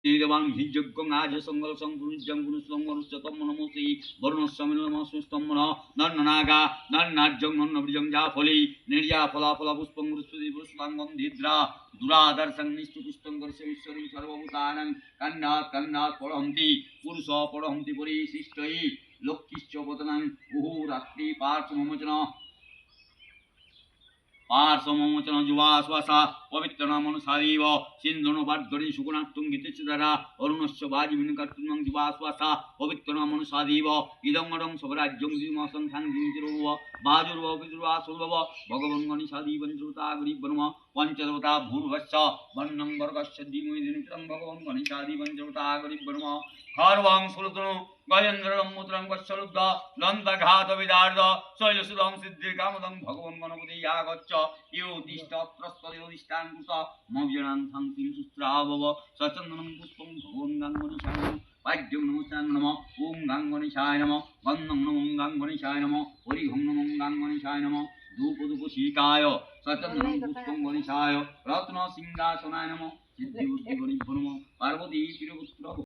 দেবাং হিযজ্ঞং আজ সঙ্গল সংপুরুষং পুরুষং মনুষ্যতম নমসি বর্ণস্বামী নমস্তুস্তম্ভ নন্ননাগা নন্নার্যং নন্নবৃজং যা ফলি নির্যা ফলাফলা পুষ্পং পুষ্পতি পুষ্পাঙ্গম ধিদ্রা দুরাদর্শং নিষ্ঠুপুষ্টং দর্শমীশ্বরী সর্বভূতানাং কন্যাৎ পড়হন্তি পুরুষ পড়হন্তি পরিশিষ্টৈ লক্ষ্মীশ্চ পতনাং উহু রাত্রি পার্শ্বমোচন পার্শ্বমোচন যুবাশ্বাসা পবিত্রনামনুসারীব সিন্ধুনবার্ধরি সুগুণাত্তুং গীতিচ্ছদারা অরুণস্য বাজিবিনুকার্তুং যুবাশ্বাসা পবিত্রনামনুসারীব ইদংমরং সবরাজ্যং শ্রীমসং সাংজিরুব বাজুর্ব পিতৃবাসুর্ব ভগবঙ্গনিষাদীবঞ্চরুতাগরিব্রহ্ম পঞ্চদেবতা ভূর্ভস্য বর্ণং বর্গস্য দ্বিমুদিনিতং ভগবঙ্গনিষাদীবঞ্চরুতাগরিব্রহ্ম খর্বং সুলতনু গজেন্দ্রং মুদ্রং কশ্যলুব্ধ দন্তঘাত বিদার্দ শৈলসুদং সিদ্ধিকামদং ভগবন গণপতি আগচ্ছ ইউ তিষ্ঠত্রস্তরিষ্ঠান কৃত মবিজনাং শান্তিং সুস্রাবব সচন্দনং পুষ্পং ভগবন গাঙ্গনিশায় নমঃ পাদ্যং নমস্তাং নমঃ ওম গাঙ্গনিশায় নমঃ গন্ধং নমঃ গাঙ্গনিশায় নমঃ হরিহং নমঃ গাঙ্গনিশায় নমঃ ধূপধূপশীকায় সচন্দনং পুষ্পং গণিশায় রত্ন সিংহাসনায় নমঃ সিদ্ধি বুদ্ধি গণিভ্যো নমঃ পার্বতী প্রিয়পুত্র